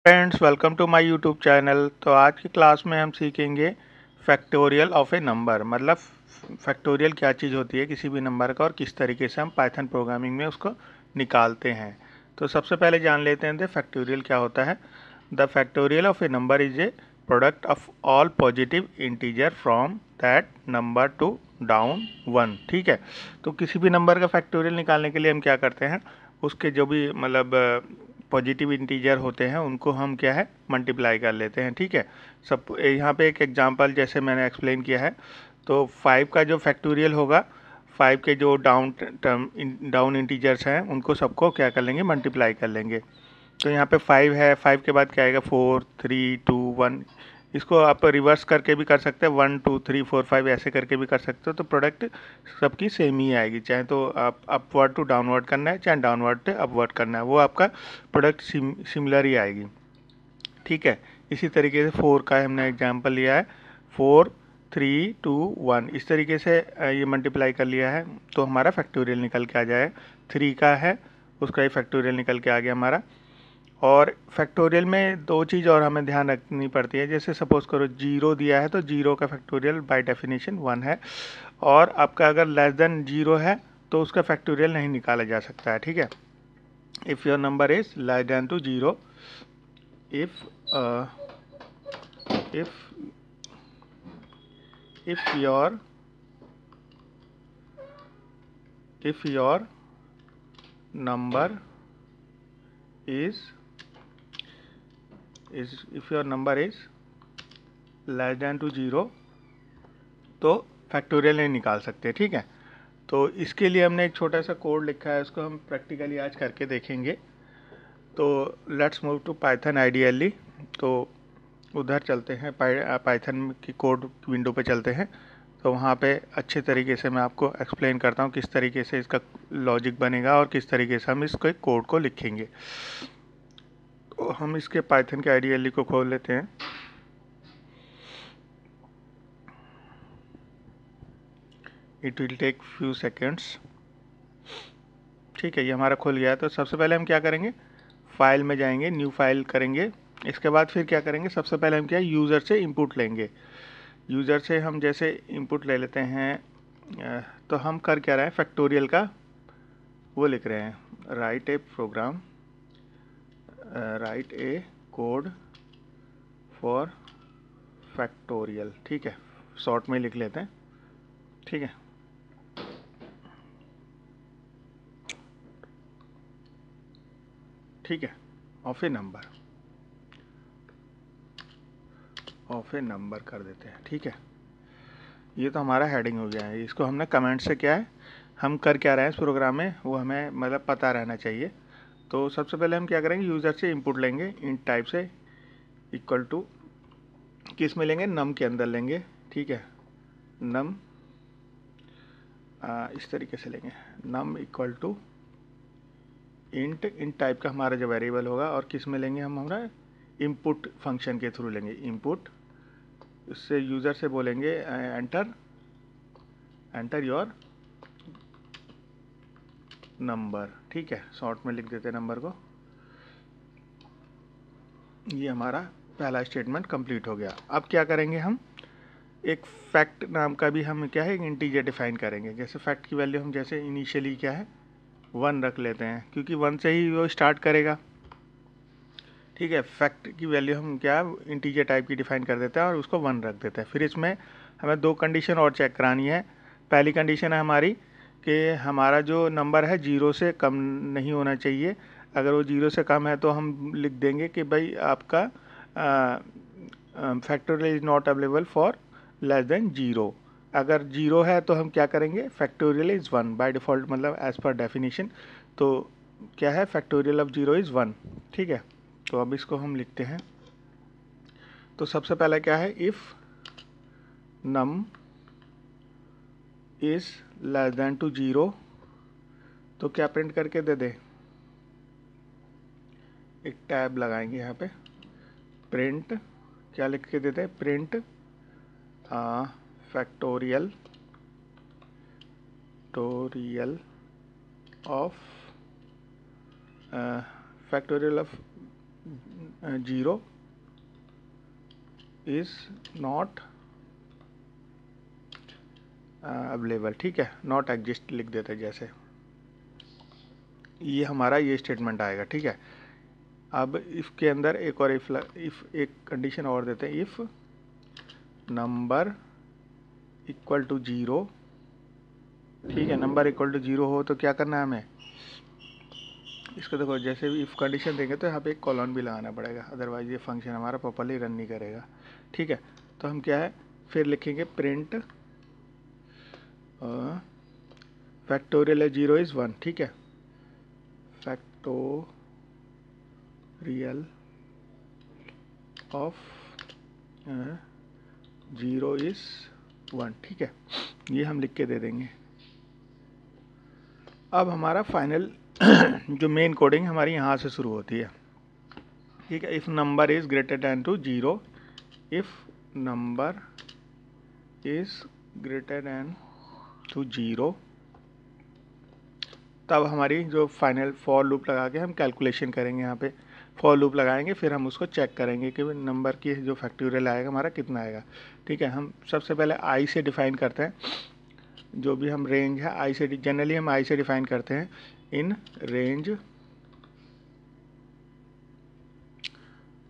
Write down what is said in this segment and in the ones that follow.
Friends, welcome to my YouTube channel. तो आज की क्लास में हम सीखेंगे फैक्टोरियल ऑफ ए नंबर। मतलब फैक्टोरियल क्या चीज़ होती है किसी भी नंबर का और किस तरीके से हम पाइथन प्रोग्रामिंग में उसको निकालते हैं। तो सबसे पहले जान लेते हैं फैक्टोरियल क्या होता है। The factorial of a number is a product of all positive integer from that number two down one. ठीक है, तो किसी भी नंबर का फैक्टोरियल निकालने के लिए हम क्या करते हैं, उसके जो भी मतलब पॉजिटिव इंटीजर होते हैं उनको हम क्या है मल्टीप्लाई कर लेते हैं। ठीक है, सब यहाँ पे एक एग्जांपल जैसे मैंने एक्सप्लेन किया है, तो 5 का जो फैक्टोरियल होगा, 5 के जो डाउन इंटीजर्स हैं उनको सबको क्या कर लेंगे, मल्टीप्लाई कर लेंगे। तो यहाँ पे 5 है, 5 के बाद क्या आएगा, 4 3 2 1। इसको आप रिवर्स करके भी कर सकते हैं, 1 2 3 4 5 ऐसे करके भी कर सकते हो। तो प्रोडक्ट सबकी सेम ही आएगी, चाहे तो आप अपवर्ड टू डाउनवर्ड करना है, चाहे डाउनवर्ड टू अपवर्ड करना है, वो आपका प्रोडक्ट सिमिलर ही आएगी। ठीक है, इसी तरीके से 4 का हमने एग्जाम्पल लिया है, 4 3 2 1, इस तरीके से ये मल्टीप्लाई कर लिया है तो हमारा फैक्टोरियल निकल के आ जाए। 3 का है, उसका ही फैक्टोरियल निकल के आ गया हमारा। और फैक्टोरियल में दो चीज़ और हमें ध्यान रखनी पड़ती है, जैसे सपोज करो 0 दिया है तो 0 का फैक्टोरियल बाय डेफिनेशन 1 है, और आपका अगर लेस देन 0 है तो उसका फैक्टोरियल नहीं निकाला जा सकता है। ठीक है, if your number is less than to 0, if if if your if your number is if your number is less than to 0 तो फैक्टोरियल नहीं निकाल सकते। ठीक है, तो इसके लिए हमने एक छोटा सा कोड लिखा है, उसको हम प्रैक्टिकली आज करके देखेंगे। तो let's move to Python ideally. तो उधर चलते हैं, पाइथन की कोड विंडो पे चलते हैं। तो वहाँ पे अच्छे तरीके से मैं आपको एक्सप्लेन करता हूँ किस तरीके से इसका लॉजिक बनेगा और किस तरीके से हम इसको कोड को लिखेंगे। तो हम इसके पाइथन के आइडियली को खोल लेते हैं। It will take few seconds. ठीक है, ये हमारा खुल गया है। तो सबसे पहले हम क्या करेंगे, फाइल में जाएंगे, न्यू फाइल करेंगे। इसके बाद फिर क्या करेंगे, सबसे पहले हम क्या यूज़र से इनपुट लेंगे। यूज़र से हम जैसे इनपुट ले लेते हैं, तो हम कर क्या रहे हैं, फैक्टोरियल का वो लिख रहे हैं, write a program, write a code for factorial. ठीक है, शॉर्ट में लिख लेते हैं। ठीक है, ठीक है, ऑफ ए नंबर कर देते हैं। ठीक है, ये तो हमारा हेडिंग हो गया है। इसको हमने कमेंट से क्या है, हम कर क्या रहे हैं इस प्रोग्राम में, वो हमें मतलब पता रहना चाहिए। तो सबसे पहले हम क्या करेंगे, यूज़र से इनपुट लेंगे, इंट टाइप से इक्वल टू किस में लेंगे, नम के अंदर लेंगे। ठीक है, नम इस तरीके से लेंगे, num equal to int type का हमारा जो वेरिएबल होगा, और किस में लेंगे हम, हमारा इनपुट फंक्शन के थ्रू लेंगे इनपुट। इससे यूज़र से बोलेंगे एंटर योर नंबर। ठीक है, शॉर्ट में लिख देते हैं नंबर को। ये हमारा पहला स्टेटमेंट कंप्लीट हो गया। अब क्या करेंगे, हम एक फैक्ट नाम का भी हम क्या है एक इंटीजर डिफाइन करेंगे। जैसे फैक्ट की वैल्यू हम जैसे इनिशियली क्या है 1 रख लेते हैं, क्योंकि 1 से ही वो स्टार्ट करेगा। ठीक है, फैक्ट की वैल्यू हम क्या इंटीजर टाइप की डिफाइन कर देते हैं और उसको 1 रख देते हैं। फिर इसमें हमें दो कंडीशन और चेक करानी है। पहली कंडीशन है हमारी कि हमारा जो नंबर है 0 से कम नहीं होना चाहिए। अगर वो 0 से कम है तो हम लिख देंगे कि भाई आपका factorial is not available for less than 0। अगर 0 है तो हम क्या करेंगे, फैक्टोरियल इज़ 1 बाय डिफ़ॉल्ट, मतलब एज़ पर डेफिनेशन। तो क्या है, फैक्टोरियल ऑफ 0 इज़ 1। ठीक है, तो अब इसको हम लिखते हैं। तो सबसे पहला क्या है, if num is less than to 0, तो क्या प्रिंट करके दे दे, एक टैब लगाएंगे यहाँ पे, प्रिंट क्या लिख के देते हैं, प्रिंट फैक्टोरियल टोरियल of factorial of 0 is not available, ठीक है, नॉट एग्जिस्ट लिख देते हैं। जैसे ये हमारा ये स्टेटमेंट आएगा, ठीक है। अब इफ़ के अंदर एक और इफ़ एक कंडीशन और देते हैं, इफ़ नंबर इक्वल टू 0, ठीक है, नंबर इक्वल टू 0 हो तो क्या करना है हमें, इसको देखो जैसे भी इफ़ कंडीशन देंगे तो यहाँ पे एक कॉलन भी लगाना पड़ेगा, अदरवाइज ये फंक्शन हमारा प्रॉपर्ली रन नहीं करेगा, ठीक है। तो हम क्या है फिर लिखेंगे प्रिंट फैक्टोरियल 0 इज़ 1, ठीक है, फैक्टोरियल ऑफ 0 इज़ 1, ठीक है, ये हम लिख के दे देंगे। अब हमारा फाइनल जो मेन कोडिंग हमारी यहाँ से शुरू होती है, ठीक है। If number is greater than to 0, if number is greater than to 0, तब हमारी जो फाइनल फॉर लूप लगा के हम कैलकुलेशन करेंगे, यहाँ पे फॉर लूप लगाएंगे, फिर हम उसको चेक करेंगे कि नंबर की जो फैक्टोरियल आएगा हमारा कितना आएगा, ठीक है। हम सबसे पहले आई से डिफ़ाइन करते हैं, जो भी हम रेंज है आई से, जनरली हम आई से डिफ़ाइन करते हैं, इन रेंज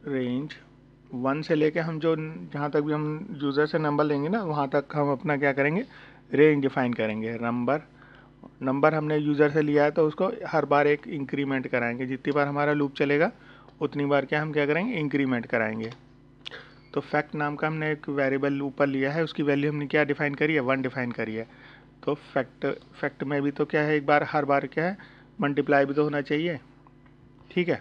1 से लेके हम जो जहाँ तक भी हम यूज़र से नंबर लेंगे ना, वहाँ तक हम अपना क्या करेंगे, रेंज डिफ़ाइन करेंगे। नंबर हमने यूज़र से लिया है तो उसको हर बार एक इंक्रीमेंट कराएंगे, जितनी बार हमारा लूप चलेगा उतनी बार हम क्या करेंगे, इंक्रीमेंट कराएंगे। तो फैक्ट नाम का हमने एक वेरिएबल ऊपर लिया है, उसकी वैल्यू हमने क्या डिफ़ाइन करी है, 1 डिफ़ाइन करी है। तो फैक्ट में भी तो क्या है, एक बार हर बार क्या है, मल्टीप्लाई भी तो होना चाहिए, ठीक है।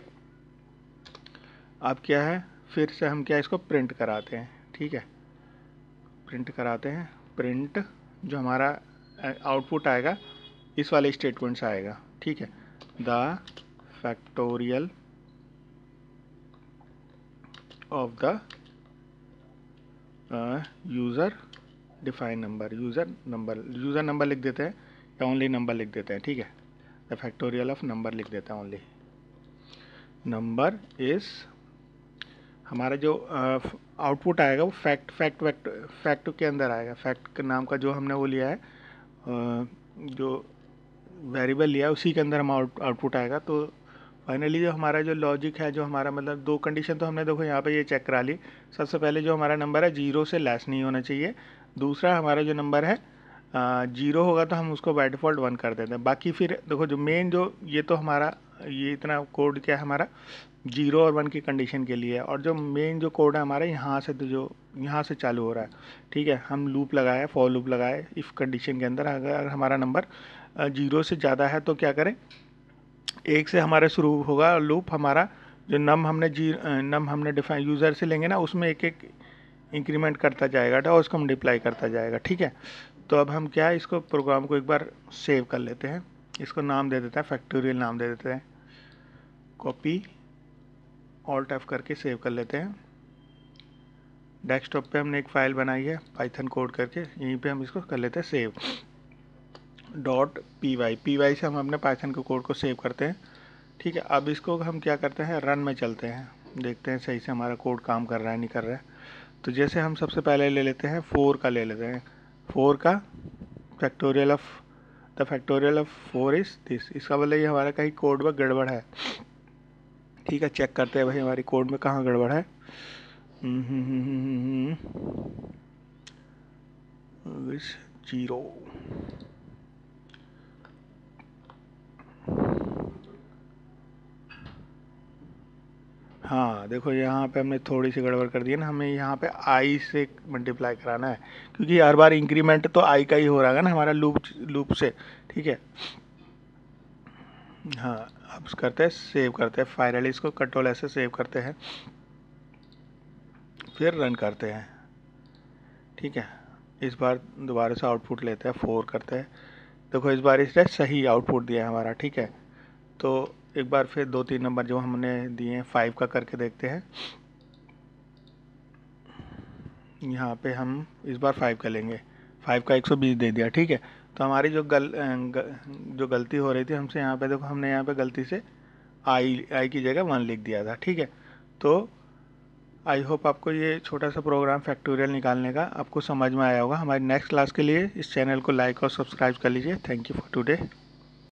अब क्या है, फिर से हम क्या इसको प्रिंट कराते हैं, ठीक है, प्रिंट कराते हैं। प्रिंट जो हमारा आउटपुट आएगा इस वाले स्टेटमेंट से आएगा, ठीक है, the factorial of the user define number, user number लिख देते हैं या ओनली नंबर लिख देते हैं, ठीक है। द फैक्टोरियल ऑफ नंबर लिख देते हैं, ओनली नंबर इज़ हमारा जो आउटपुट आएगा वो फैक्ट के अंदर आएगा। फैक्ट के नाम का जो हमने वो लिया है, जो वेरिएबल लिया है उसी के अंदर हम आउटपुट आएगा। तो फाइनली जो हमारा जो लॉजिक है, जो हमारा मतलब दो कंडीशन तो हमने देखो यहाँ पे ये चेक करा ली। सबसे पहले जो हमारा नंबर है 0 से लेस नहीं होना चाहिए। दूसरा हमारा जो नंबर है 0 होगा तो हम उसको बाय डिफ़ॉल्ट 1 कर देते हैं। बाकी फिर देखो जो मेन जो ये तो हमारा ये इतना कोड क्या है हमारा 0 और 1 की कंडीशन के लिए है, और जो मेन जो कोड है हमारा यहाँ से, तो जो यहाँ से चालू हो रहा है, ठीक है। हम लूप लगाए, फॉर लूप लगाए, इफ़ कंडीशन के अंदर अगर हमारा नंबर 0 से ज़्यादा है तो क्या करें, 1 से हमारा शुरू होगा लूप। हमारा जो नम हमने डिफाइन यूज़र से लेंगे ना, उसमें एक एक इंक्रीमेंट करता जाएगा और उसको मल्टीप्लाई करता जाएगा, ठीक है। तो अब हम क्या है, इसको प्रोग्राम को एक बार सेव कर लेते हैं, इसको नाम दे देते हैं, फैक्टोरियल नाम दे देते हैं। कॉपी ऑल्ट F करके सेव कर लेते हैं। डेस्कटॉप पे हमने एक फ़ाइल बनाई है पाइथन कोड करके, यहीं पे हम इसको कर लेते हैं सेव। .py से हम अपने पाइथन के कोड को सेव करते हैं, ठीक है। अब इसको हम क्या करते हैं, रन में चलते हैं, देखते हैं सही से हमारा कोड काम कर रहा है नहीं कर रहा है। तो जैसे हम सबसे पहले ले लेते हैं 4 का, ले लेते हैं 4 का factorial of the factorial of 4 is this. इसका मतलब ये हमारा कहीं कोड में गड़बड़ है, ठीक है। चेक करते हैं भाई हमारी कोड में कहाँ गड़बड़ है। 0 हाँ देखो यहाँ पे हमने थोड़ी सी गड़बड़ कर दी है ना, हमें यहाँ पे आई से मल्टीप्लाई कराना है, क्योंकि हर बार इंक्रीमेंट तो आई का ही हो रहा है ना हमारा लूप से, ठीक है। हाँ अब करते हैं, सेव करते हैं, फाइनली इसको कंट्रोल ऐसे सेव करते हैं, फिर रन करते हैं, ठीक है। इस बार दोबारा से आउटपुट लेते हैं, 4 करते हैं। देखो इस बार इसने सही आउटपुट दिया है हमारा, ठीक है। तो एक बार फिर 2-3 नंबर जो हमने दिए हैं 5 का करके देखते हैं। यहाँ पे हम इस बार 5 का लेंगे, 5 का 120 दे दिया, ठीक है। तो हमारी जो गलती हो रही थी हमसे, यहाँ पे देखो हमने यहाँ पे गलती से आई की जगह 1 लिख दिया था, ठीक है। तो आई होप आपको ये छोटा सा प्रोग्राम फैक्टोरियल निकालने का आपको समझ में आया होगा। हमारी नेक्स्ट क्लास के लिए इस चैनल को लाइक और सब्सक्राइब कर लीजिए। Thank you for today.